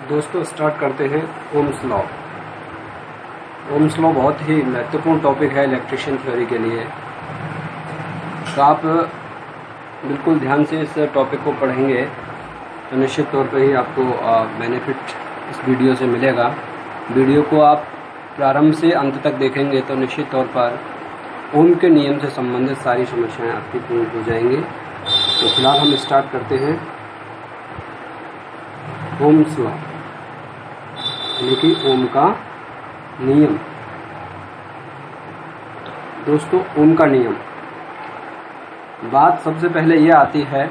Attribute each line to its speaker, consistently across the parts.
Speaker 1: दोस्तों स्टार्ट करते हैं ओम्स लॉ। ओम्स लॉ बहुत ही महत्वपूर्ण टॉपिक है इलेक्ट्रिशियन थ्योरी के लिए। तो आप बिल्कुल ध्यान से इस टॉपिक को पढ़ेंगे तो निश्चित तौर पर ही आपको बेनिफिट इस वीडियो से मिलेगा। वीडियो को आप प्रारंभ से अंत तक देखेंगे तो निश्चित तौर पर ओम के नियम से संबंधित सारी समस्याएं आपकी पूर्ण हो जाएंगी। तो फिलहाल हम स्टार्ट करते हैं ओम्स लॉ, यानी कि ओम का नियम। दोस्तों ओम का नियम, बात सबसे पहले यह आती है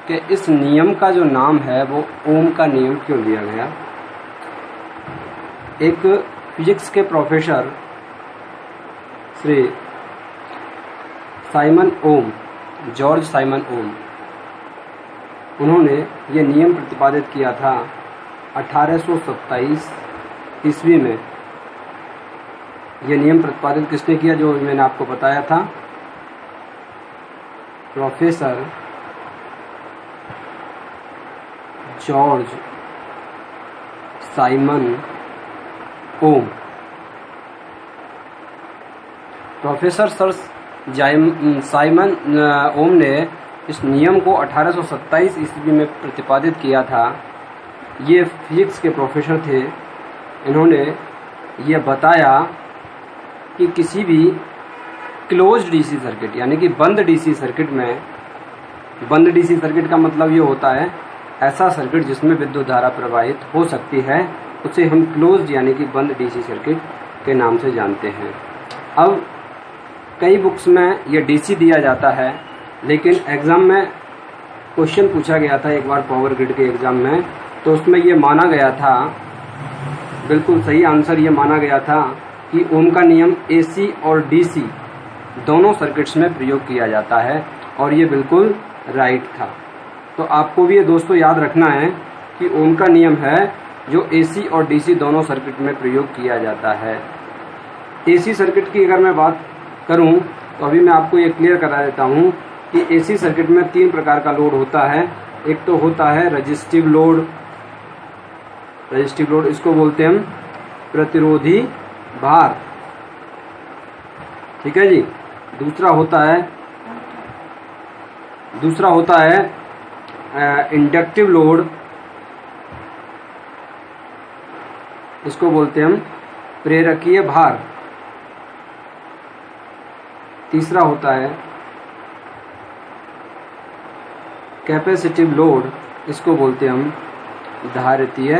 Speaker 1: कि इस नियम का जो नाम है वो ओम का नियम क्यों दिया गया। एक फिजिक्स के प्रोफेसर श्री साइमन ओम, जॉर्ज साइमन ओम, उन्होंने ये नियम प्रतिपादित किया था 1827 ईस्वी में। यह नियम प्रतिपादित किसने किया, जो मैंने आपको बताया था, प्रोफेसर जॉर्ज साइमन ओम। प्रोफेसर सर साइमन ओम ने इस नियम को 1827 ईस्वी में प्रतिपादित किया था। ये फिजिक्स के प्रोफेसर थे। इन्होंने ये बताया कि किसी भी क्लोज्ड डीसी सर्किट, यानी कि बंद डीसी सर्किट में, बंद डीसी सर्किट का मतलब ये होता है ऐसा सर्किट जिसमें विद्युत धारा प्रवाहित हो सकती है, उसे हम क्लोज्ड यानी कि बंद डीसी सर्किट के नाम से जानते हैं। अब कई बुक्स में ये डीसी दिया जाता है, लेकिन एग्जाम में क्वेश्चन पूछा गया था एक बार पावर ग्रिड के एग्जाम में, तो उसमें ये माना गया था, बिल्कुल सही आंसर ये माना गया था कि ओम का नियम एसी और डीसी दोनों सर्किट्स में प्रयोग किया जाता है, और ये बिल्कुल राइट था। तो आपको भी ये दोस्तों याद रखना है कि ओम का नियम है जो एसी और डीसी दोनों सर्किट में प्रयोग किया जाता है। एसी सर्किट की अगर मैं बात करूं तो अभी मैं आपको ये क्लियर करा देता हूं कि एसी सर्किट में 3 प्रकार का लोड होता है। एक तो होता है रेजिस्टिव लोड, रेजिस्टिव लोड इसको बोलते हैं हम प्रतिरोधी भार, ठीक है जी। दूसरा होता है इंडक्टिव लोड, इसको बोलते हैं हम प्रेरकीय भार। तीसरा होता है कैपेसिटिव लोड, इसको बोलते हैं हम धारितीय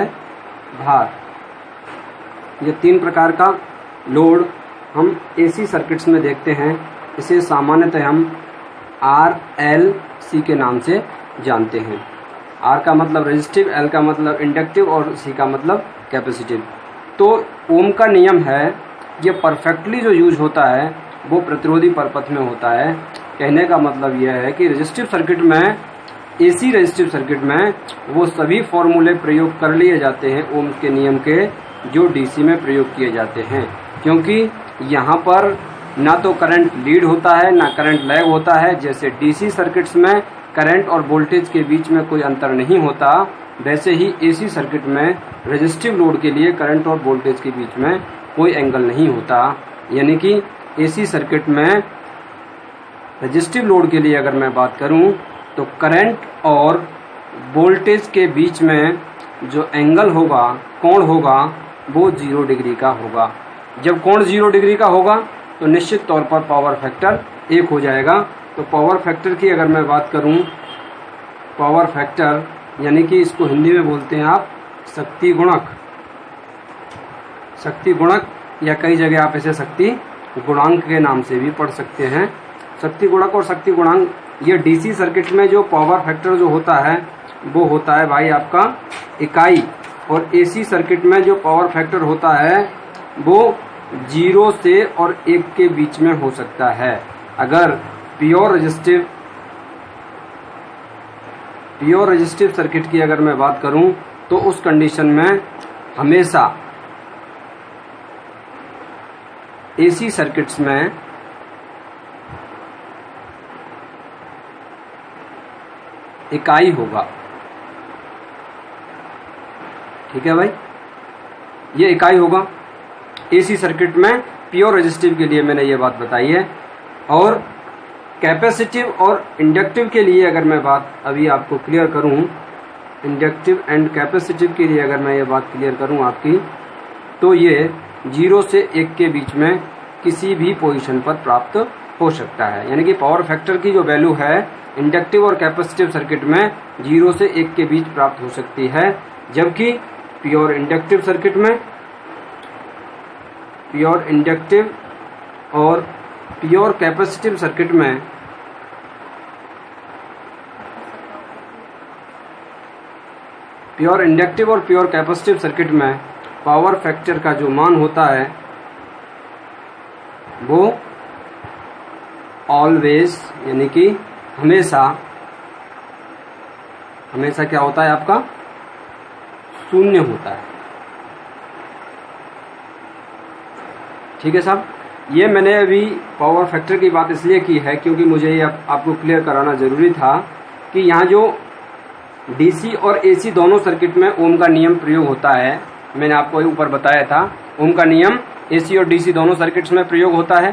Speaker 1: भार। ये 3 प्रकार का लोड हम एसी सर्किट्स में देखते हैं। इसे सामान्यतः हम RLC के नाम से जानते हैं। R का मतलब रेजिस्टिव, L का मतलब इंडक्टिव और C का मतलब कैपेसिटिव। तो ओम का नियम है, ये परफेक्टली जो यूज होता है वो प्रतिरोधी परपथ में होता है। कहने का मतलब यह है कि रेजिस्टिव सर्किट में, एसी रेजिस्टिव सर्किट में वो सभी फॉर्मूले प्रयोग कर लिए जाते हैं ओम के नियम के, जो डीसी में प्रयोग किए जाते हैं, क्योंकि यहाँ पर ना तो करंट लीड होता है ना करंट लैग होता है। जैसे डीसी सर्किट्स में करंट और वोल्टेज के बीच में कोई अंतर नहीं होता, वैसे ही एसी सर्किट में रेजिस्टिव लोड के लिए करंट और वोल्टेज के बीच में कोई एंगल नहीं होता। यानी कि एसी सर्किट में रेजिस्टिव लोड के लिए अगर मैं बात करूं तो करंट और वोल्टेज के बीच में जो एंगल होगा, कोण होगा, वो 0 डिग्री का होगा। जब कोण 0 डिग्री का होगा तो निश्चित तौर पर पावर फैक्टर 1 हो जाएगा। तो पावर फैक्टर की अगर मैं बात करूं, पावर फैक्टर यानी कि इसको हिंदी में बोलते हैं आप शक्ति गुणक। शक्ति गुणक या कई जगह आप इसे शक्ति गुणांक के नाम से भी पढ़ सकते हैं। शक्ति गुणक और शक्ति गुणांक, ये डीसी सर्किट में जो पावर फैक्टर जो होता है वो होता है भाई आपका इकाई, और एसी सर्किट में जो पावर फैक्टर होता है वो 0 से और 1 के बीच में हो सकता है। अगर प्योर रेजिस्टिव सर्किट की अगर मैं बात करूं तो उस कंडीशन में हमेशा एसी सर्किट्स में इकाई होगा। ठीक है भाई, ये इकाई होगा। एसी सर्किट में प्योर रेजिस्टिव के लिए मैंने ये बात बताई है। और कैपेसिटिव और इंडक्टिव के लिए अगर मैं बात अभी आपको क्लियर करूं, इंडक्टिव एंड कैपेसिटिव के लिए अगर मैं ये बात क्लियर करूं आपकी, तो ये 0 से 1 के बीच में किसी भी पोजीशन पर प्राप्त हो सकता है। यानी कि पावर फैक्टर की जो वैल्यू है इंडक्टिव और कैपेसिटिव सर्किट में 0 से 1 के बीच प्राप्त हो सकती है, जबकि प्योर इंडक्टिव सर्किट में, प्योर इंडक्टिव और प्योर कैपेसिटिव सर्किट में प्योर इंडक्टिव और प्योर कैपेसिटिव सर्किट में पावर फैक्टर का जो मान होता है वो ऑलवेज, यानी कि हमेशा क्या होता है आपका, 0 होता है। ठीक है साहब, ये मैंने अभी पावर फैक्टर की बात इसलिए की है क्योंकि मुझे ये आपको क्लियर कराना जरूरी था कि यहाँ जो डीसी और एसी दोनों सर्किट में ओम का नियम प्रयोग होता है। मैंने आपको ऊपर बताया था ओम का नियम एसी और डीसी दोनों सर्किट्स में प्रयोग होता है।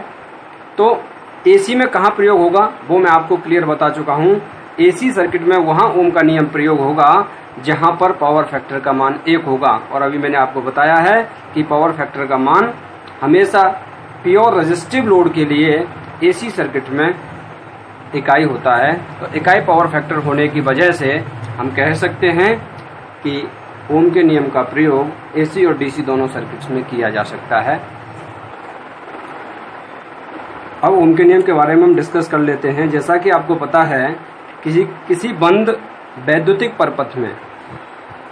Speaker 1: तो एसी में कहाँ प्रयोग होगा वो मैं आपको क्लियर बता चुका हूँ। एसी सर्किट में वहाँ ओम का नियम प्रयोग होगा जहाँ पर पावर फैक्टर का मान 1 होगा। और अभी मैंने आपको बताया है कि पावर फैक्टर का मान हमेशा प्योर रेजिस्टिव लोड के लिए एसी सर्किट में इकाई होता है। तो इकाई पावर फैक्टर होने की वजह से हम कह सकते हैं कि ओम के नियम का प्रयोग एसी और डीसी दोनों सर्किट्स में किया जा सकता है। अब ओम के नियम के बारे में हम डिस्कस कर लेते हैं। जैसा कि आपको पता है किसी बंद वैद्युतिक परपथ में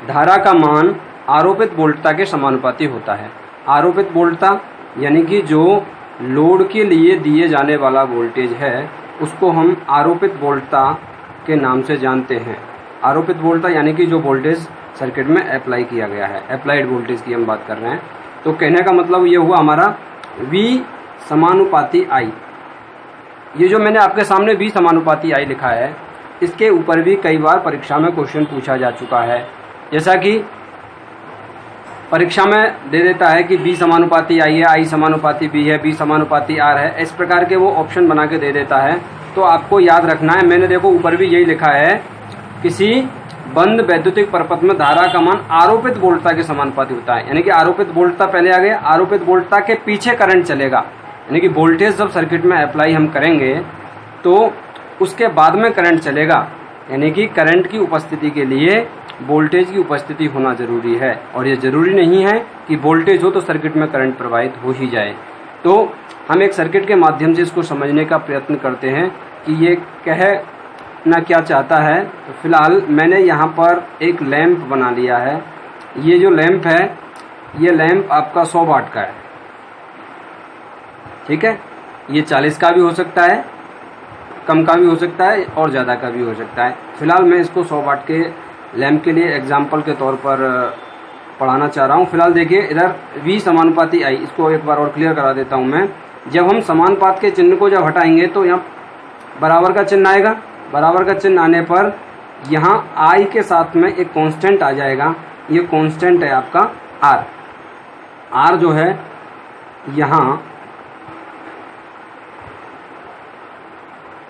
Speaker 1: धारा का मान आरोपित वोल्टता के समानुपाती होता है। आरोपित वोल्टता यानी कि जो लोड के लिए दिए जाने वाला वोल्टेज है उसको हम आरोपित वोल्टता के नाम से जानते हैं। आरोपित वोल्टता यानी कि जो वोल्टेज सर्किट में अप्लाई किया गया है, अप्लाइड वोल्टेज की हम बात कर रहे हैं। तो कहने का मतलब ये हुआ हमारा V समानुपाती I। ये जो मैंने आपके सामने V समानुपाती I लिखा है इसके ऊपर भी कई बार परीक्षा में क्वेश्चन पूछा जा चुका है। जैसा कि परीक्षा में दे देता है कि B समानुपाती I है, I समानुपाती B है, B समानुपाती R है, इस प्रकार के वो ऑप्शन बना के दे देता है। तो आपको याद रखना है, मैंने देखो ऊपर भी यही लिखा है, किसी बंद वैद्युतिक परपथ में धारा का मान आरोपित वोल्टता के समानुपाती होता है। यानी कि आरोपित वोल्टता पहले आ गया, आरोपित वोल्टता के पीछे करंट चलेगा। यानी कि वोल्टेज जब सर्किट में अप्लाई हम करेंगे तो उसके बाद में करंट चलेगा। यानी कि करंट की उपस्थिति के लिए वोल्टेज की उपस्थिति होना जरूरी है। और ये जरूरी नहीं है कि वोल्टेज हो तो सर्किट में करंट प्रवाहित हो ही जाए। तो हम एक सर्किट के माध्यम से इसको समझने का प्रयत्न करते हैं कि ये कहना क्या चाहता है। तो फिलहाल मैंने यहाँ पर एक लैंप बना लिया है। ये जो लैंप है ये लैंप आपका 100 वाट का है, ठीक है। ये 40 का भी हो सकता है, कम का भी हो सकता है और ज़्यादा का भी हो सकता है। फिलहाल मैं इसको 100 वाट के लैंप के लिए एग्जाम्पल के तौर पर पढ़ाना चाह रहा हूँ। फिलहाल देखिए इधर V समानुपाती I, इसको एक बार और क्लियर करा देता हूँ मैं। जब हम समानुपात के चिन्ह को जब हटाएंगे तो यहाँ बराबर का चिन्ह आएगा। बराबर का चिन्ह आने पर यहाँ I के साथ में एक कांस्टेंट आ जाएगा। ये कांस्टेंट है आपका R। R जो है यहाँ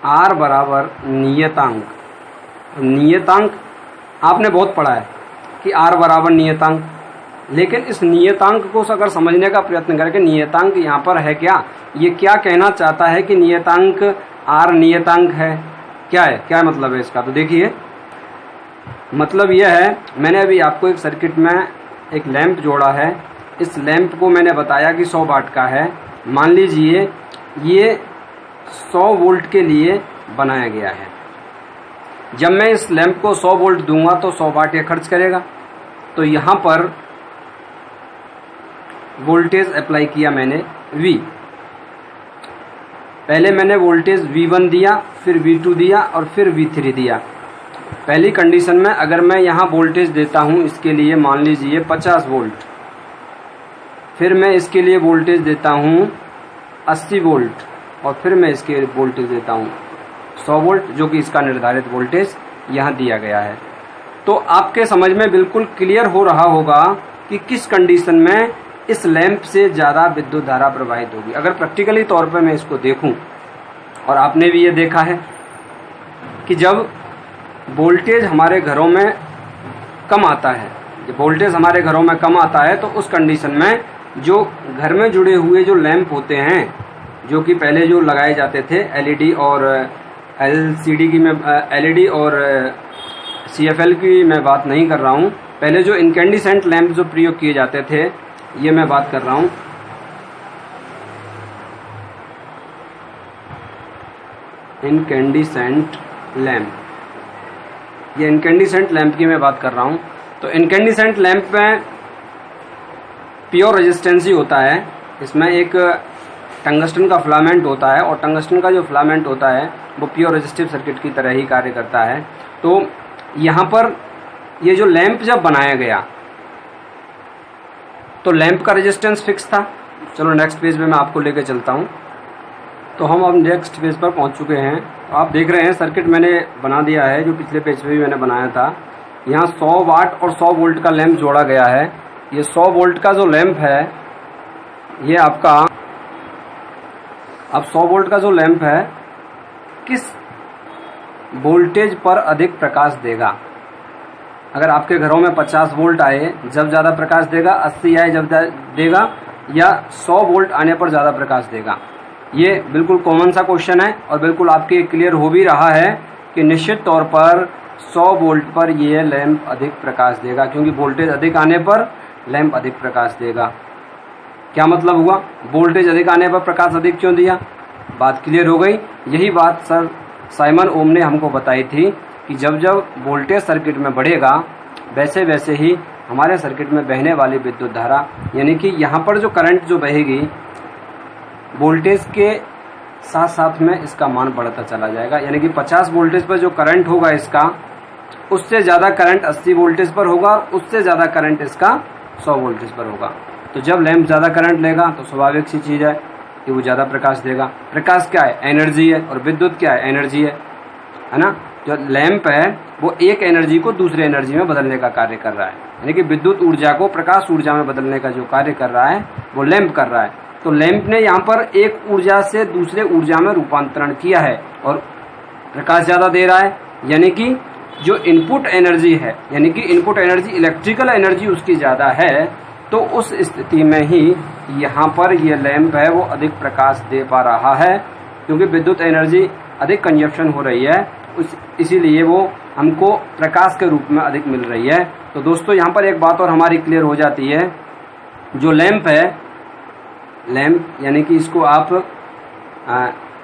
Speaker 1: R बराबर नियतांक। नियतांक आपने बहुत पढ़ा है कि R बराबर नियतांक, लेकिन इस नियतांक को अगर समझने का प्रयत्न करके नियतांक यहाँ पर है क्या, ये क्या कहना चाहता है कि नियतांक R नियतांक है, क्या है, क्या मतलब है इसका। तो देखिए मतलब यह है, मैंने अभी आपको एक सर्किट में एक लैंप जोड़ा है। इस लैंप को मैंने बताया कि 100 वाट का है। मान लीजिए ये 100 वोल्ट के लिए बनाया गया है। जब मैं इस लैंप को 100 वोल्ट दूंगा तो 100 वाट ये खर्च करेगा। तो यहाँ पर वोल्टेज अप्लाई किया मैंने V। पहले मैंने वोल्टेज V1 दिया, फिर V2 दिया और फिर V3 दिया। पहली कंडीशन में अगर मैं यहाँ वोल्टेज देता हूँ इसके लिए मान लीजिए 50 वोल्ट, फिर मैं इसके लिए वोल्टेज देता हूँ 80 वोल्ट और फिर मैं इसके वोल्टेज देता हूँ 100 वोल्ट, जो कि इसका निर्धारित वोल्टेज यहाँ दिया गया है। तो आपके समझ में बिल्कुल क्लियर हो रहा होगा कि किस कंडीशन में इस लैंप से ज़्यादा विद्युत धारा प्रवाहित होगी। अगर प्रैक्टिकली तौर पर मैं इसको देखूं, और आपने भी ये देखा है कि जब वोल्टेज हमारे घरों में कम आता है, जब वोल्टेज हमारे घरों में कम आता है, तो उस कंडीशन में जो घर में जुड़े हुए जो लैंप होते हैं, जो कि पहले जो लगाए जाते थे एलईडी और एलसीडी की, मैं एलईडी और सीएफएल की मैं बात नहीं कर रहा हूँ, पहले जो इनकैंडिसेंट लैंप जो प्रयोग किए जाते थे ये मैं बात कर रहा हूँ। इनकैंडिसेंट लैंप, ये इनकैंडिसेंट लैंप की मैं बात कर रहा हूँ। तो इनकैंडिसेंट लैंप में प्योर रेजिस्टेंस ही होता है, इसमें एक टंगस्टन का फिलामेंट होता है, और टंगस्टन का जो फिलामेंट होता है वो प्योर रेजिस्टिव सर्किट की तरह ही कार्य करता है। तो यहाँ पर ये जो लैंप जब बनाया गया तो लैंप का रेजिस्टेंस फिक्स था। चलो नेक्स्ट पेज पे मैं आपको लेके चलता हूँ। तो हम अब नेक्स्ट पेज पर पहुँच चुके हैं। आप देख रहे हैं सर्किट मैंने बना दिया है, जो पिछले पेज पे भी मैंने बनाया था। यहाँ 100 वाट और 100 वोल्ट का लैंप जोड़ा गया है। ये 100 वोल्ट का जो लैंप है, ये आपका अब 100 वोल्ट का जो लैंप है किस वोल्टेज पर अधिक प्रकाश देगा। अगर आपके घरों में 50 वोल्ट आए जब ज़्यादा प्रकाश देगा, 80 आए जब देगा, या 100 वोल्ट आने पर ज़्यादा प्रकाश देगा। ये बिल्कुल कॉमन सा क्वेश्चन है और बिल्कुल आपके क्लियर हो भी रहा है कि निश्चित तौर पर 100 वोल्ट पर ये लैंप अधिक प्रकाश देगा, क्योंकि वोल्टेज अधिक आने पर लैंप अधिक प्रकाश देगा। क्या मतलब हुआ? वोल्टेज अधिक आने पर प्रकाश अधिक क्यों दिया? बात क्लियर हो गई। यही बात सर साइमन ओम ने हमको बताई थी कि जब जब वोल्टेज सर्किट में बढ़ेगा वैसे वैसे ही हमारे सर्किट में बहने वाली विद्युत धारा, यानी कि यहाँ पर जो करंट जो बहेगी वोल्टेज के साथ साथ में इसका मान बढ़ता चला जाएगा। यानी कि 50 वोल्टेज पर जो करंट होगा इसका, उससे ज़्यादा करंट 80 वोल्टेज पर होगा, उससे ज़्यादा करंट इसका 100 वोल्टेज पर होगा। तो जब लैंप ज़्यादा करंट लेगा तो स्वाभाविक सी चीज़ है कि वो ज़्यादा प्रकाश देगा। प्रकाश क्या है? एनर्जी है, और विद्युत क्या है? एनर्जी है ना। जो लैंप है वो एक एनर्जी को दूसरे एनर्जी में बदलने का कार्य कर रहा है, यानी कि विद्युत ऊर्जा को प्रकाश ऊर्जा में बदलने का जो कार्य कर रहा है वो लैंप कर रहा है। तो लैंप ने यहाँ पर एक ऊर्जा से दूसरे ऊर्जा में रूपांतरण किया है और प्रकाश ज़्यादा दे रहा है, यानी कि जो इनपुट एनर्जी है, यानी कि इनपुट एनर्जी इलेक्ट्रिकल एनर्जी उसकी ज़्यादा है। तो उस स्थिति में ही यहाँ पर ये लैंप है वो अधिक प्रकाश दे पा रहा है, क्योंकि विद्युत एनर्जी अधिक कंजप्शन हो रही है, इसीलिए वो हमको प्रकाश के रूप में अधिक मिल रही है। तो दोस्तों यहाँ पर एक बात और हमारी क्लियर हो जाती है, जो लैंप है, लैंप यानी कि इसको आप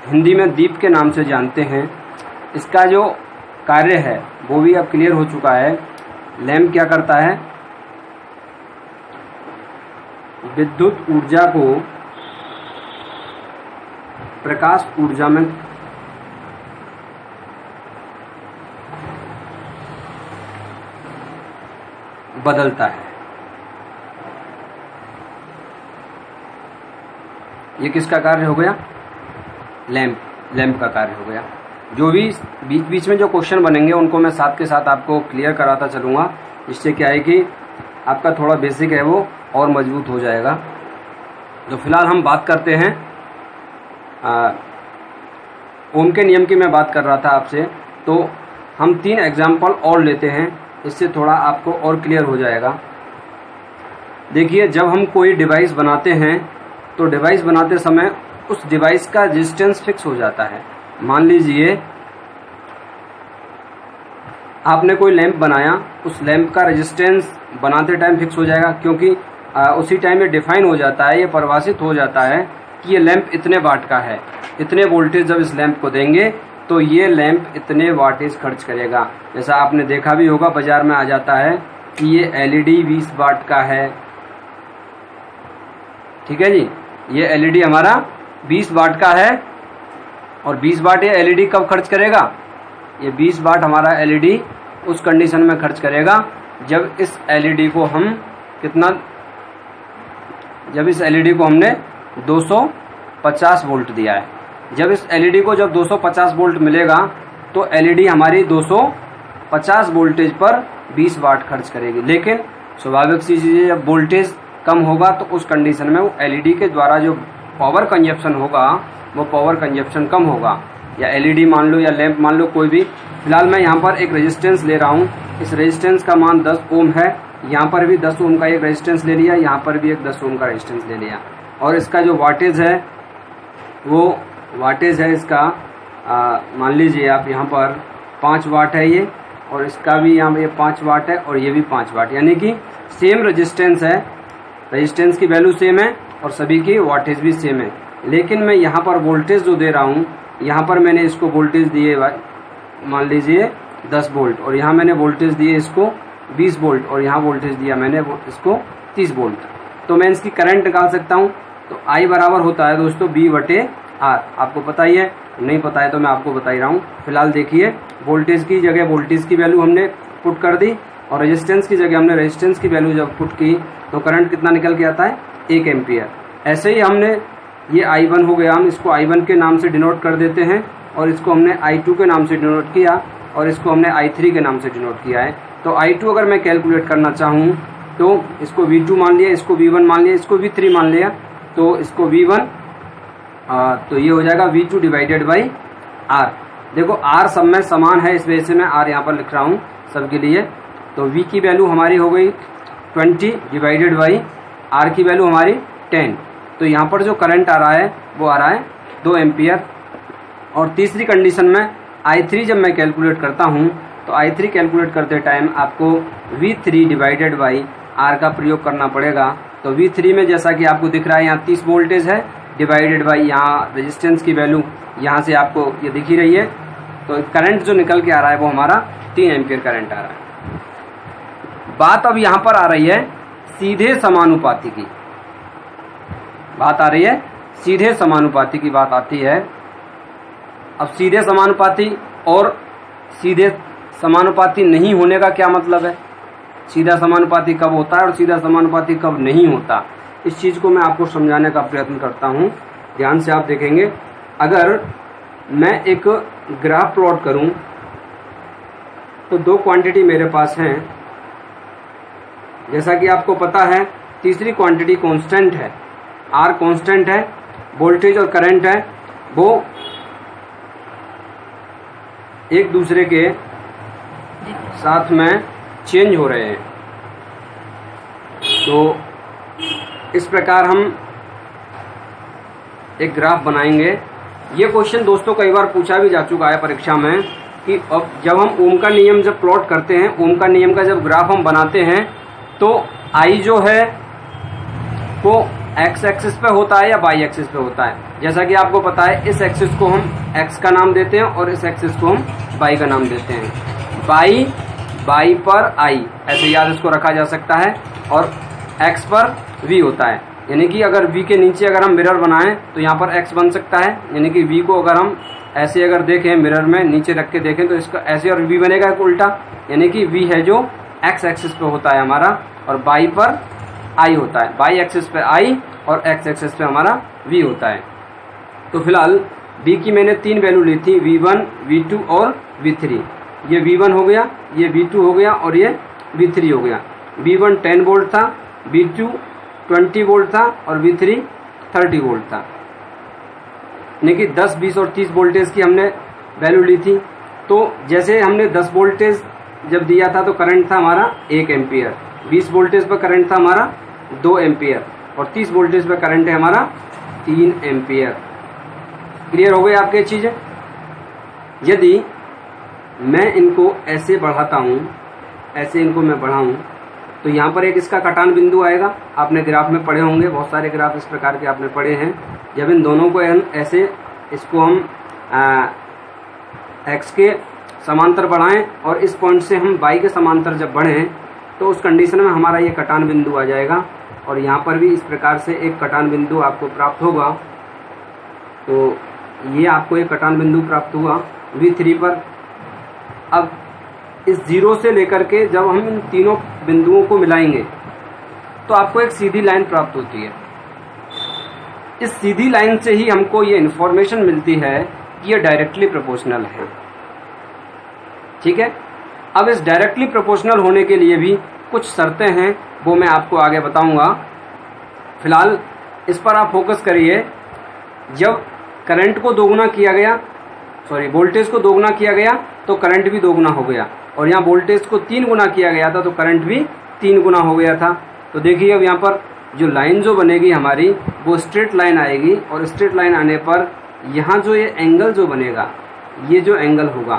Speaker 1: हिंदी में दीप के नाम से जानते हैं, इसका जो कार्य है वो भी अब क्लियर हो चुका है। लैंप क्या करता है? विद्युत ऊर्जा को प्रकाश ऊर्जा में बदलता है। ये किसका कार्य हो गया? लैंप का कार्य हो गया। जो भी बीच बीच में जो क्वेश्चन बनेंगे उनको मैं साथ के साथ आपको क्लियर कराता चलूँगा, इससे क्या है कि आपका थोड़ा बेसिक है वो और मजबूत हो जाएगा। तो फिलहाल हम बात करते हैं ओम के नियम की मैं बात कर रहा था आपसे। तो हम 3 एग्जाम्पल और लेते हैं, इससे थोड़ा आपको और क्लियर हो जाएगा। देखिए, जब हम कोई डिवाइस बनाते हैं तो डिवाइस बनाते समय उस डिवाइस का रेजिस्टेंस फिक्स हो जाता है। मान लीजिए आपने कोई लैंप बनाया, उस लैंप का रेजिस्टेंस बनाते टाइम फिक्स हो जाएगा, क्योंकि उसी टाइम ये डिफाइन हो जाता है, ये परिभाषित हो जाता है कि ये लैंप इतने वाट का है, इतने वोल्टेज जब इस लैंप को देंगे तो ये लैंप इतने वाटेज खर्च करेगा। जैसा आपने देखा भी होगा, बाजार में आ जाता है कि ये एलईडी 20 वाट का है। ठीक है जी, ये एलईडी हमारा 20 वाट का है, और 20 वाट ये एलईडी कब खर्च करेगा? ये 20 वाट हमारा एलईडी उस कंडीशन में खर्च करेगा जब इस एलईडी को हम जब इस एलईडी को हमने 250 वोल्ट दिया है। जब इस एलईडी को जब 250 वोल्ट मिलेगा तो एलईडी हमारी 50 वोल्टेज पर 20 वाट खर्च करेगी। लेकिन स्वाभाविक सी चीज़ है, जब वोल्टेज कम होगा तो उस कंडीशन में वो एलईडी के द्वारा जो पावर कंजप्शन होगा वो पावर कंजप्शन कम होगा, या एलईडी मान लो या लैंप मान लो कोई भी। फिलहाल मैं यहाँ पर एक रेजिस्टेंस ले रहा हूँ, इस रेजिस्टेंस का मान 10 ओम है, यहाँ पर भी 10 ओम का एक रेजिस्टेंस ले लिया, यहाँ पर भी एक 10 ओम का रेजिस्टेंस ले लिया, और इसका जो वाटेज है वो वाटेज है इसका मान लीजिए आप यहाँ पर 5 वाट है ये, और इसका भी यहाँ ये 5 वाट है और ये भी 5 वाट, यानी कि सेम रेजिस्टेंस है, रेजिस्टेंस की वैल्यू सेम है और सभी की वाटेज भी सेम है। लेकिन मैं यहाँ पर वोल्टेज जो दे रहा हूँ, यहाँ पर मैंने इसको वोल्टेज दिए मान लीजिए 10 वोल्ट, और यहाँ मैंने वोल्टेज दिए इसको 20 वोल्ट, और यहाँ वोल्टेज दिया मैंने इसको 30 वोल्ट। तो मैं इसकी करंट निकाल सकता हूँ। तो I बराबर होता है दोस्तों V/R। आपको पता ही है, नहीं पता है तो मैं आपको बता ही रहा हूँ। फिलहाल देखिए, वोल्टेज की जगह वोल्टेज की वैल्यू हमने पुट कर दी, और रेजिस्टेंस की जगह हमने रेजिस्टेंस की वैल्यू जब पुट की तो करंट कितना निकल के आता है, 1 एम्पियर। ऐसे ही हमने ये I1 हो गया, हम इसको I1 के नाम से डिनोट कर देते हैं, और इसको हमने I2 के नाम से डिनोट किया, और इसको हमने I3 के नाम से डिनोट किया है। तो I2 अगर मैं कैलकुलेट करना चाहूँ तो इसको V2 मान लिया, इसको V1 मान लिया, इसको V3 मान लिया, तो इसको V1 तो ये हो जाएगा V2/R। देखो R सब में समान है, इस वजह से मैं R यहाँ पर लिख रहा हूँ सबके लिए। तो V की वैल्यू हमारी हो गई 20/R की वैल्यू हमारी 10। तो यहाँ पर जो करंट आ रहा है वो आ रहा है 2 एम्पियर। और तीसरी कंडीशन में I3 जब मैं कैलकुलेट करता हूँ तो I3 कैलकुलेट करते टाइम आपको V3/R का प्रयोग करना पड़ेगा। तो V3 में जैसा कि आपको दिख रहा है यहाँ 30 वोल्टेज है, डिवाइडेड बाई यहाँ रेजिस्टेंस की वैल्यू यहाँ से आपको ये दिख ही रही है। तो करंट जो निकल के आ रहा है वो हमारा 3 एम्पियर करंट आ रहा है। बात अब यहाँ पर आ रही है सीधे समानुपाती की, बात आ रही है सीधे समानुपाती की बात आती है। अब सीधे समानुपाती और सीधे समानुपाती नहीं होने का क्या मतलब है, सीधा समानुपाती कब होता है और सीधा समानुपाती कब नहीं होता, इस चीज़ को मैं आपको समझाने का प्रयत्न करता हूँ। ध्यान से आप देखेंगे, अगर मैं एक ग्राफ प्लॉट करूँ तो 2 क्वांटिटी मेरे पास हैं। जैसा कि आपको पता है तीसरी क्वांटिटी कांस्टेंट है, R कांस्टेंट है, वोल्टेज और करंट है वो एक दूसरे के साथ में चेंज हो रहे हैं। तो इस प्रकार हम एक ग्राफ बनाएंगे। ये क्वेश्चन दोस्तों कई बार पूछा भी जा चुका है परीक्षा में कि अब जब हम ओम का नियम जब प्लॉट करते हैं, ओम का नियम का जब ग्राफ हम बनाते हैं तो I जो है वो x एक्सिस पे होता है या y एक्सिस पे होता है। जैसा कि आपको पता है इस एक्सिस को हम x का नाम देते हैं और इस एक्सिस को हम y का नाम देते हैं। y पर I ऐसे याद इसको रखा जा सकता है, और x पर v होता है। यानी कि अगर v के नीचे अगर हम मिरर बनाएं तो यहाँ पर x बन सकता है, यानी कि v को अगर हम ऐसे अगर देखें मिरर में नीचे रख के देखें तो इसका ऐसे और v बनेगा एक उल्टा, यानी कि v है जो x एक्सिस पे होता है हमारा और y पर I होता है। y एक्सिस पे I और x एक्सिस पे हमारा v होता है। तो फिलहाल v की मैंने 3 वैल्यू ली थी, v1, v2 और v3। ये v1 हो गया, ये v2 हो गया और ये v3 हो गया। v1 10 वोल्ट था, v2 20 वोल्ट था और v3 30 वोल्ट था। यानी कि 10, 20 और 30 वोल्टेज की हमने वैल्यू ली थी। तो जैसे हमने 10 वोल्टेज जब दिया था तो करंट था हमारा 1 एम्पियर, 20 वोल्टेज पर करंट था हमारा 2 एम्पियर और 30 वोल्टेज पर करंट है हमारा 3 एम्पियर। क्लियर हो गई आपके चीज़ें। यदि मैं इनको ऐसे बढ़ाता हूँ, ऐसे इनको मैं बढ़ाऊँ तो यहाँ पर एक इसका कटान बिंदु आएगा। आपने ग्राफ में पढ़े होंगे, बहुत सारे ग्राफ इस प्रकार के आपने पढ़े हैं। जब इन दोनों को ऐसे इसको हम x के समांतर बढ़ाएं और इस पॉइंट से हम y के समांतर जब बढ़ें तो उस कंडीशन में हमारा ये कटान बिंदु आ जाएगा और यहाँ पर भी इस प्रकार से एक कटान बिंदु आपको प्राप्त होगा। तो ये आपको एक कटान बिंदु प्राप्त हुआ V3 पर। अब इस 0 से लेकर के जब हम इन तीनों बिंदुओं को मिलाएंगे तो आपको एक सीधी लाइन प्राप्त होती है। इस सीधी लाइन से ही हमको ये इन्फॉर्मेशन मिलती है कि ये डायरेक्टली प्रोपोर्शनल है। ठीक है, अब इस डायरेक्टली प्रोपोर्शनल होने के लिए भी कुछ शर्तें हैं, वो मैं आपको आगे बताऊंगा। फिलहाल इस पर आप फोकस करिए। जब करंट को दोगुना किया गया, वोल्टेज को दोगुना किया गया तो करंट भी दोगुना हो गया, और यहाँ वोल्टेज को 3 गुना किया गया था तो करंट भी 3 गुना हो गया था। तो देखिए अब यहाँ पर जो लाइन जो बनेगी हमारी वो स्ट्रेट लाइन आएगी, और स्ट्रेट लाइन आने पर यहाँ जो ये एंगल जो बनेगा, ये जो एंगल होगा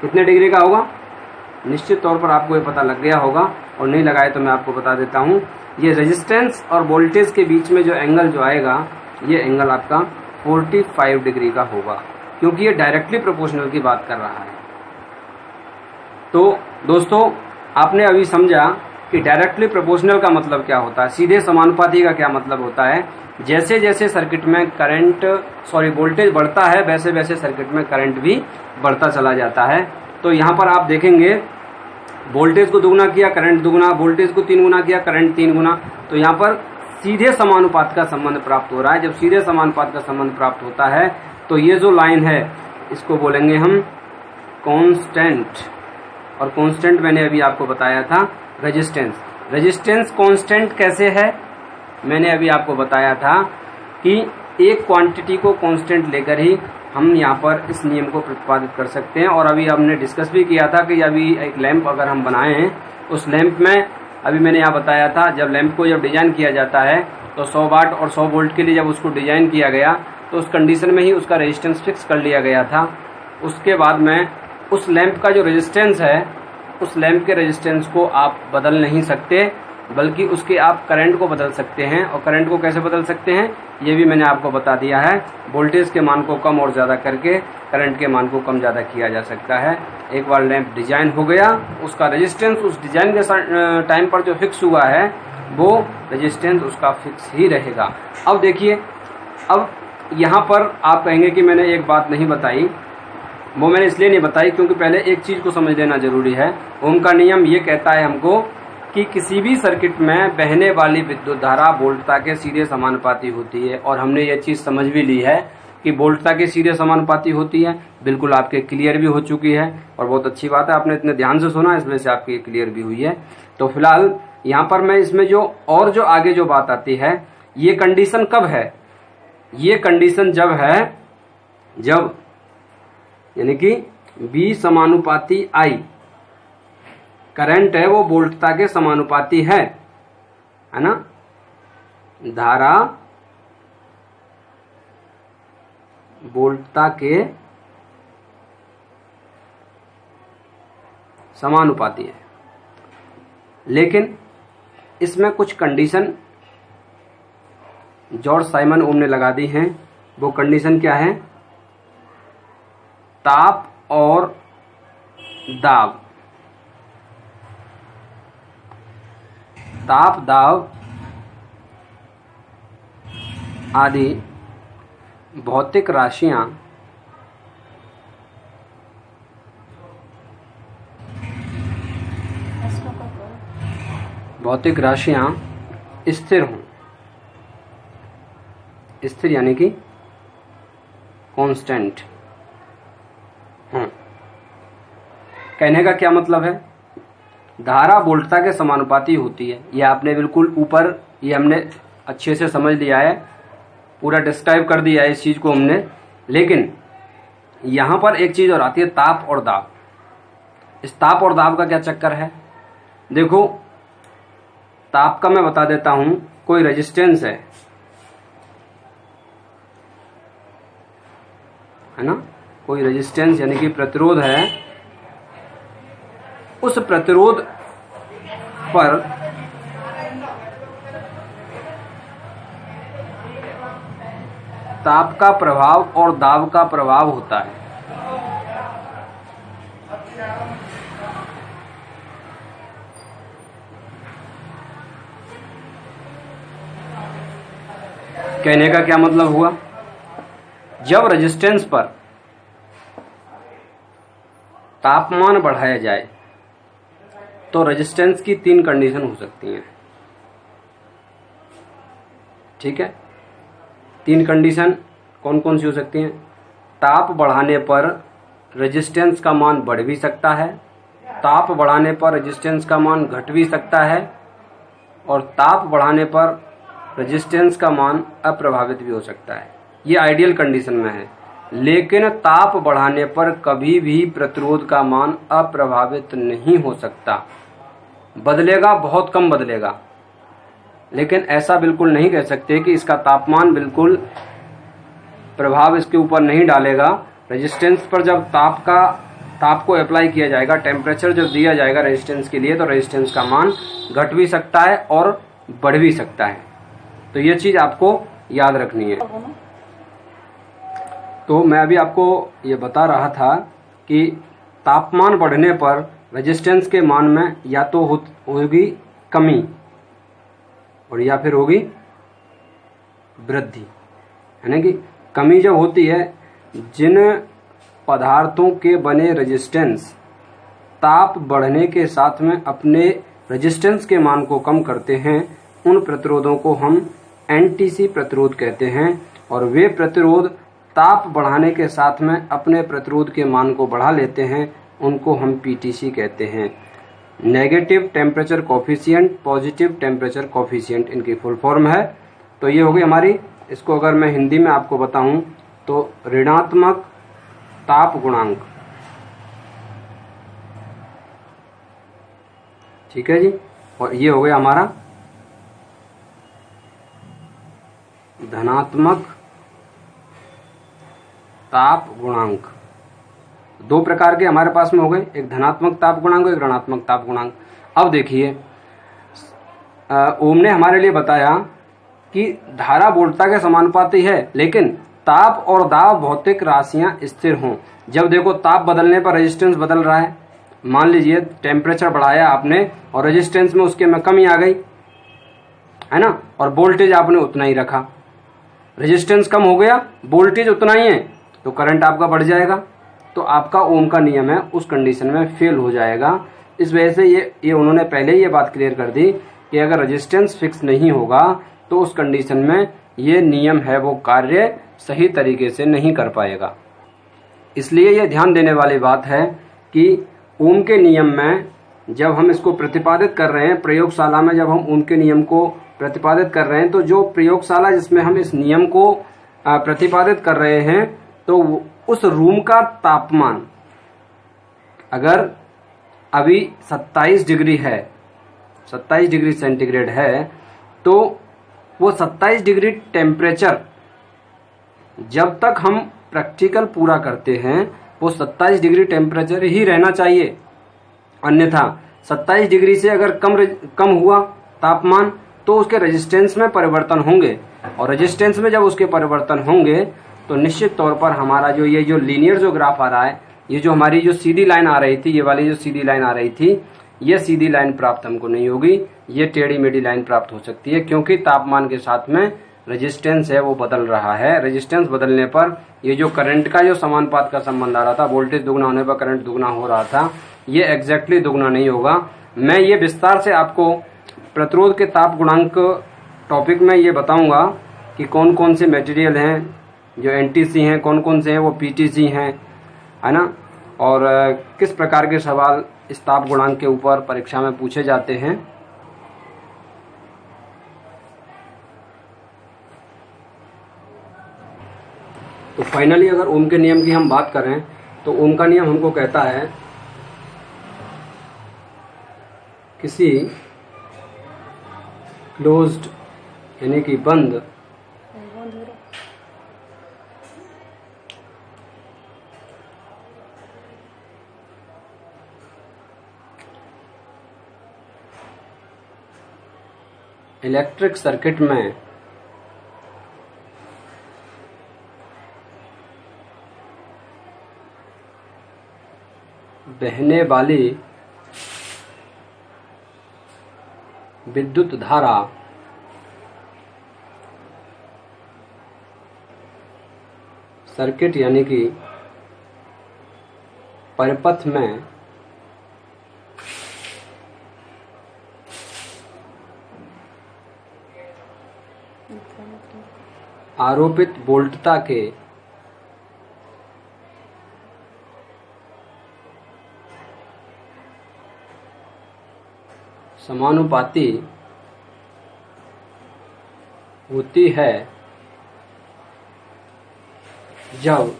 Speaker 1: कितने डिग्री का होगा, निश्चित तौर पर आपको ये पता लग गया होगा, और नहीं लगाए तो मैं आपको बता देता हूँ। ये रेजिस्टेंस और वोल्टेज के बीच में जो एंगल जो आएगा, ये एंगल आपका 45 डिग्री का होगा, क्योंकि ये डायरेक्टली प्रोपोर्शनल की बात कर रहा है। तो दोस्तों आपने अभी समझा कि डायरेक्टली प्रोपोर्शनल का मतलब क्या होता है, सीधे समानुपाती का क्या मतलब होता है। जैसे जैसे सर्किट में वोल्टेज बढ़ता है, वैसे वैसे सर्किट में करंट भी बढ़ता चला जाता है। तो यहाँ पर आप देखेंगे वोल्टेज को दोगुना किया करंट दोगुना, वोल्टेज को 3 गुना किया करंट 3 गुना। तो यहाँ पर सीधे समानुपात का संबंध प्राप्त हो रहा है। जब सीधे समानुपात का संबंध प्राप्त होता है तो ये जो लाइन है इसको बोलेंगे हम कांस्टेंट, और कांस्टेंट मैंने अभी आपको बताया था रेजिस्टेंस। रेजिस्टेंस कांस्टेंट कैसे है, मैंने अभी आपको बताया था कि एक क्वांटिटी को कांस्टेंट लेकर ही हम यहाँ पर इस नियम को प्रतिपादित कर सकते हैं। और अभी हमने डिस्कस भी किया था कि अभी एक लैंप अगर हम बनाए हैं, उस लैंप में अभी मैंने यहाँ बताया था जब लैंप को जब डिजाइन किया जाता है तो 100 वाट और 100 वोल्ट के लिए जब उसको डिजाइन किया गया तो उस कंडीशन में ही उसका रेजिस्टेंस फिक्स कर लिया गया था। उसके बाद में उस लैंप का जो रेजिस्टेंस है, उस लैंप के रेजिस्टेंस को आप बदल नहीं सकते, बल्कि उसके आप करंट को बदल सकते हैं। और करंट को कैसे बदल सकते हैं ये भी मैंने आपको बता दिया है। वोल्टेज के मान को कम और ज़्यादा करके करंट के मान को कम ज़्यादा किया जा सकता है। एक बार लैंप डिजाइन हो गया, उसका रेजिस्टेंस उस डिजाइन के टाइम पर जो फिक्स हुआ है वो रेजिस्टेंस उसका फिक्स ही रहेगा। अब देखिए, अब यहाँ पर आप कहेंगे कि मैंने एक बात नहीं बताई, वो मैंने इसलिए नहीं बताई क्योंकि पहले एक चीज़ को समझ लेना जरूरी है। ओम का नियम ये कहता है हमको कि किसी भी सर्किट में बहने वाली विद्युत धारा वोल्टता के सीधे समानुपाती होती है, और हमने ये चीज़ समझ भी ली है कि वोल्टता के सीधे समानुपाती होती है। बिल्कुल आपके क्लियर भी हो चुकी है, और बहुत अच्छी बात है आपने इतने ध्यान से सुना, इस वजह से आपकी क्लियर भी हुई है। तो फिलहाल यहाँ पर मैं इसमें जो आगे जो बात आती है, ये कंडीशन कब है, ये कंडीशन जब है जब यानी कि V समानुपाती I, करंट है वो वोल्टता के समानुपाती है ना, धारा वोल्टता के समानुपाती है। लेकिन इसमें कुछ कंडीशन जॉर्ज साइमन ओम ने लगा दी हैं। वो कंडीशन क्या है, ताप और दाब, ताप दाब आदि भौतिक राशियां स्थिर हों, स्थिर यानी कि कांस्टेंट हों। कहने का क्या मतलब है, धारा वोल्टता के समानुपाती होती है, ये आपने बिल्कुल ऊपर ये हमने अच्छे से समझ लिया है, पूरा डिस्क्राइब कर दिया है इस चीज को हमने। लेकिन यहां पर एक चीज और आती है, ताप और दाब। इस ताप और दाब का क्या चक्कर है, देखो ताप का मैं बता देता हूं। कोई रेजिस्टेंस है ना, कोई रेजिस्टेंस यानी कि प्रतिरोध है, उस प्रतिरोध पर ताप का प्रभाव और दाब का प्रभाव होता है। कहने का क्या मतलब हुआ, जब रेजिस्टेंस पर तापमान बढ़ाया जाए तो रेजिस्टेंस की 3 कंडीशन हो सकती हैं। ठीक है, 3 कंडीशन कौन कौन सी हो सकती हैं, ताप बढ़ाने पर रेजिस्टेंस का मान बढ़ भी सकता है, ताप बढ़ाने पर रेजिस्टेंस का मान घट भी सकता है और ताप बढ़ाने पर रेजिस्टेंस का मान अप्रभावित भी हो सकता है। ये आइडियल कंडीशन में है। लेकिन ताप बढ़ाने पर कभी भी प्रतिरोध का मान अप्रभावित नहीं हो सकता। बदलेगा, बहुत कम बदलेगा, लेकिन ऐसा बिल्कुल नहीं कह सकते कि इसका तापमान बिल्कुल प्रभाव इसके ऊपर नहीं डालेगा। रेजिस्टेंस पर जब ताप को अप्लाई किया जाएगा, टेम्परेचर जब दिया जाएगा रेजिस्टेंस के लिए, तो रेजिस्टेंस का मान घट भी सकता है और बढ़ भी सकता है। तो ये चीज आपको याद रखनी है। तो मैं अभी आपको ये बता रहा था कि तापमान बढ़ने पर रेजिस्टेंस के मान में या तो होगी कमी और या फिर होगी वृद्धि। है ना कि कमी जब होती है, जिन पदार्थों के बने रेजिस्टेंस ताप बढ़ने के साथ में अपने रेजिस्टेंस के मान को कम करते हैं, उन प्रतिरोधों को हम एनटीसी प्रतिरोध कहते हैं। और वे प्रतिरोध ताप बढ़ाने के साथ में अपने प्रतिरोध के मान को बढ़ा लेते हैं, उनको हम पीटीसी कहते हैं। Negative temperature coefficient, positive temperature coefficient इनकी फुल फॉर्म है। तो ये होगी हमारी, इसको अगर मैं हिंदी में आपको बताऊं तो ऋणात्मक ताप गुणांक। ठीक है जी। और ये हो गया हमारा धनात्मक ताप गुणांक। दो प्रकार के हमारे पास में हो गए, एक धनात्मक ताप गुणांक, एक ऋणात्मक ताप गुणांक। अब देखिए, ओम ने हमारे लिए बताया कि धारा वोल्टता के समानुपाती है, लेकिन ताप और दाब भौतिक राशियां स्थिर हों। जब देखो ताप बदलने पर रेजिस्टेंस बदल रहा है। मान लीजिए टेम्परेचर बढ़ाया आपने और रेजिस्टेंस में उसके में कमी आ गई, है ना, और वोल्टेज आपने उतना ही रखा। रेजिस्टेंस कम हो गया, वोल्टेज उतना ही है, तो करंट आपका बढ़ जाएगा। तो आपका ओम का नियम है उस कंडीशन में फेल हो जाएगा। इस वजह से ये उन्होंने पहले ही ये बात क्लियर कर दी कि अगर रेजिस्टेंस फिक्स नहीं होगा तो उस कंडीशन में ये नियम है वो कार्य सही तरीके से नहीं कर पाएगा। इसलिए ये ध्यान देने वाली बात है कि ओम के नियम में जब हम इसको प्रतिपादित कर रहे हैं, प्रयोगशाला में जब हम ओम के नियम को प्रतिपादित कर रहे हैं, तो जो प्रयोगशाला जिसमें हम इस नियम को प्रतिपादित कर रहे हैं, तो उस रूम का तापमान अगर अभी 27 डिग्री है, 27 डिग्री सेंटीग्रेड है, तो वो 27 डिग्री टेम्परेचर जब तक हम प्रैक्टिकल पूरा करते हैं वो 27 डिग्री टेम्परेचर ही रहना चाहिए। अन्यथा 27 डिग्री से अगर कम हुआ तापमान तो उसके रेजिस्टेंस में परिवर्तन होंगे, और रेजिस्टेंस में जब उसके परिवर्तन होंगे तो निश्चित तौर पर हमारा जो ये जो लीनियर जो ग्राफ आ रहा है, ये जो हमारी जो सीधी लाइन आ रही थी, ये वाली जो सीधी लाइन आ रही थी, ये सीधी लाइन प्राप्त हमको नहीं होगी, ये टेढ़ी मेढ़ी लाइन प्राप्त हो सकती है, क्योंकि तापमान के साथ में रेजिस्टेंस है वो बदल रहा है। रेजिस्टेंस बदलने पर ये जो करंट का जो समानुपात का संबंध आ रहा था, वोल्टेज दुगना होने पर करंट दुगना हो रहा था, ये एग्जैक्टली दुगना नहीं होगा। मैं ये विस्तार से आपको प्रतिरोध के ताप गुणांक टॉपिक में ये बताऊंगा कि कौन कौन से मटेरियल हैं जो एनटीसी हैं, कौन कौन से हैं वो पीटीसी हैं, है ना, और किस प्रकार के सवाल इस ताप गुणांक के ऊपर परीक्षा में पूछे जाते हैं। तो फाइनली अगर ओम के नियम की हम बात करें तो ओम का नियम हमको कहता है किसी क्लोज्ड यानी कि बंद इलेक्ट्रिक सर्किट में बहने वाली विद्युत धारा सर्किट यानी कि परिपथ में आरोपित वोल्टता के समानुपाती होती है जब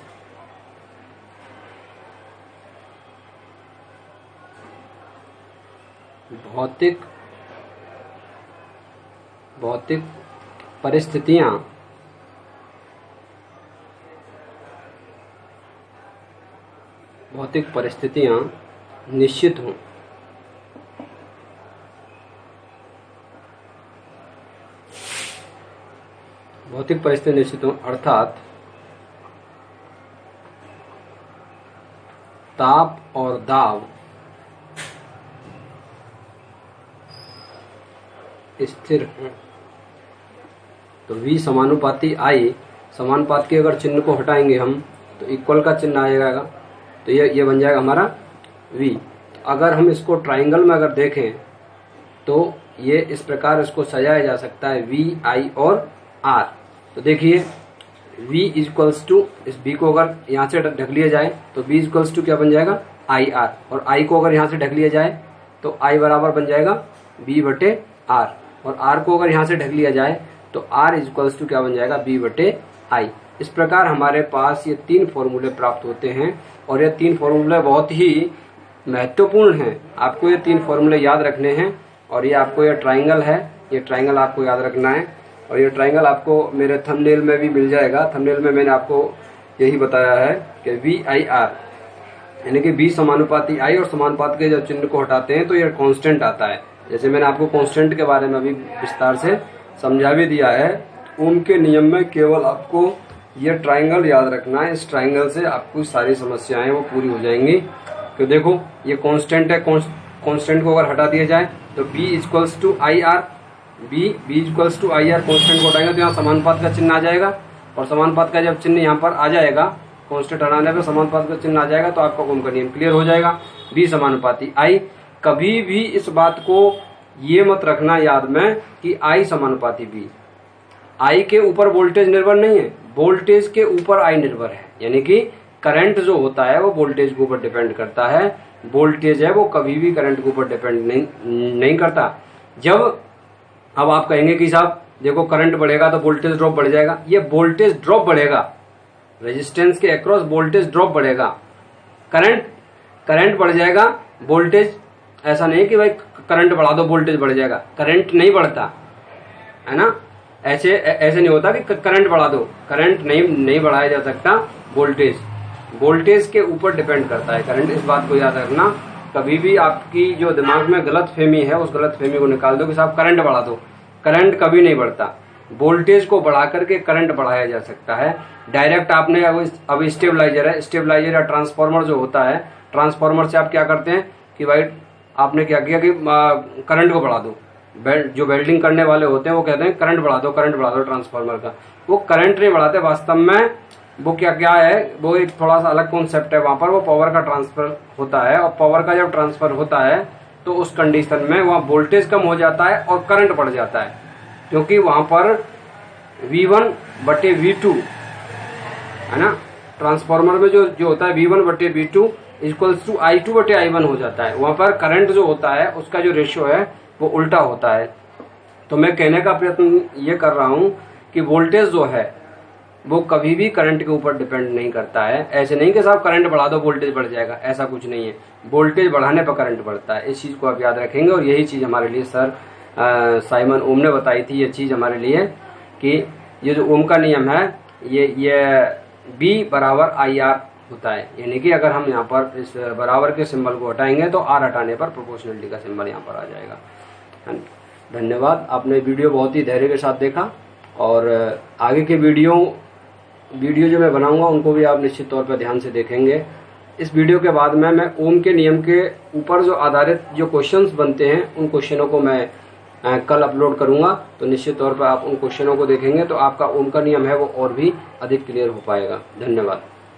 Speaker 1: भौतिक परिस्थितियां निश्चित हों। भौतिक परिस्थिति निश्चित हों अर्थात ताप और दाब स्थिर हों। तो V समानुपाती I, समानुपात के अगर चिन्ह को हटाएंगे हम तो इक्वल का चिन्ह आएगा, तो ये बन जाएगा हमारा V। अगर हम इसको ट्राइंगल में अगर देखें तो ये इस प्रकार इसको सजाया जा सकता है V, I और R। तो देखिए V इक्वल्स टू, इस B को अगर यहाँ से ढक लिया जाए तो B इक्वल्स टू क्या बन जाएगा IR, और I को अगर यहाँ से ढक लिया जाए तो I बराबर बन जाएगा B बटे R, और R को अगर यहाँ से ढक लिया जाए तो R इक्वल्स टू क्या बन जाएगा B बटे I। इस प्रकार हमारे पास ये 3 फॉर्मूले प्राप्त होते हैं, और ये 3 फॉर्मूले बहुत ही महत्वपूर्ण हैं। आपको ये 3 फॉर्मूले याद रखने हैं, और ये आपको ये ट्राइंगल है, ये ट्राइंगल आपको याद रखना है, और ये ट्राइंगल आपको मेरे थंबनेल में भी मिल जाएगा। थंबनेल में मैंने आपको यही बताया है कि VIR यानी कि V समानुपाती I, और समानुपात के जब चिन्ह को हटाते हैं तो ये कांस्टेंट आता है। जैसे मैंने आपको कांस्टेंट के बारे में अभी विस्तार से समझा भी दिया है। ओम के नियम में केवल आपको ये ट्राइंगल याद रखना है, इस ट्राइंगल से आपको सारी समस्याएं वो पूरी हो जाएंगी। तो देखो ये कांस्टेंट है, कांस्टेंट को अगर हटा दिया जाए तो B equals to IR, B equals to IR, constant को हटाएंगे तो यहाँ समानुपात का चिन्ह आ जाएगा, और समानुपात का जब चिन्ह यहाँ पर आ जाएगा, कांस्टेंट हटाने पर समानुपात का चिन्ह आ जाएगा, तो आपका ओम का नियम क्लियर हो जाएगा। B समानुपाती I, कभी भी इस बात को ये मत रखना याद में कि I समानुपाती B। I के ऊपर वोल्टेज निर्भर नहीं है, वोल्टेज के ऊपर I निर्भर है। यानी कि करंट जो होता है वो वोल्टेज के ऊपर डिपेंड करता है, वोल्टेज है वो कभी भी करंट के ऊपर डिपेंड नहीं करता। जब अब आप कहेंगे कि साहब देखो करंट बढ़ेगा तो वोल्टेज ड्रॉप बढ़ जाएगा, ये वोल्टेज ड्रॉप बढ़ेगा, रेजिस्टेंस के अक्रॉस वोल्टेज ड्रॉप बढ़ेगा, करंट बढ़ जाएगा, वोल्टेज ऐसा नहीं कि भाई करंट बढ़ा दो वोल्टेज बढ़ जाएगा, करंट नहीं बढ़ता है ना, ऐसे नहीं होता कि करंट बढ़ा दो, करंट नहीं बढ़ाया जा सकता, वोल्टेज के ऊपर डिपेंड करता है करंट। इस बात को याद रखना। कभी भी आपकी जो दिमाग में गलत फहमी है उस गलत फहमी को निकाल दो कि साहब करंट बढ़ा दो, करंट कभी नहीं बढ़ता, वोल्टेज को बढ़ा करके करंट बढ़ाया जा सकता है। डायरेक्ट आपने अब स्टेबलाइजर या ट्रांसफार्मर जो होता है, ट्रांसफार्मर से आप क्या करते हैं कि भाई आपने क्या किया कि करंट को बढ़ा दो, जो वेल्डिंग करने वाले होते हैं वो कहते हैं करंट बढ़ा दो ट्रांसफार्मर का, वो करंट नहीं बढ़ाते, वास्तव में वो क्या है, वो एक थोड़ा सा अलग कॉन्सेप्ट है। वहां पर वो पावर का ट्रांसफर होता है, और पावर का जब ट्रांसफर होता है तो उस कंडीशन में वहां वोल्टेज कम हो जाता है और करंट बढ़ जाता है, क्योंकि वहां पर V1 बटे V2 है ना, ट्रांसफार्मर में जो होता है V1 बटे V2 इक्वल्स टू I2 बटे I1 हो जाता है। वहां पर करंट जो होता है उसका जो रेशियो है वो उल्टा होता है। तो मैं कहने का प्रयत्न ये कर रहा हूं कि वोल्टेज जो है वो कभी भी करंट के ऊपर डिपेंड नहीं करता है। ऐसे नहीं कि साहब करंट बढ़ा दो वोल्टेज बढ़ जाएगा, ऐसा कुछ नहीं है, वोल्टेज बढ़ाने पर करंट बढ़ता है। इस चीज को आप याद रखेंगे, और यही चीज हमारे लिए सर साइमन ओम ने बताई थी, ये चीज हमारे लिए कि ये जो ओम का नियम है ये B बराबर IR होता है। यानी कि अगर हम यहाँ पर इस बराबर के सिंबल को हटाएंगे तो R हटाने पर प्रोपोर्शनलिटी का सिंबल यहाँ पर आ जाएगा। धन्यवाद, आपने वीडियो बहुत ही धैर्य के साथ देखा, और आगे के वीडियो जो मैं बनाऊंगा उनको भी आप निश्चित तौर पर ध्यान से देखेंगे। इस वीडियो के बाद में मैं ओम के नियम के ऊपर जो आधारित जो क्वेश्चंस बनते हैं उन क्वेश्चनों को मैं कल अपलोड करूंगा, तो निश्चित तौर पर आप उन क्वेश्चनों को देखेंगे तो आपका ओम का नियम है वो और भी अधिक क्लियर हो पाएगा। धन्यवाद।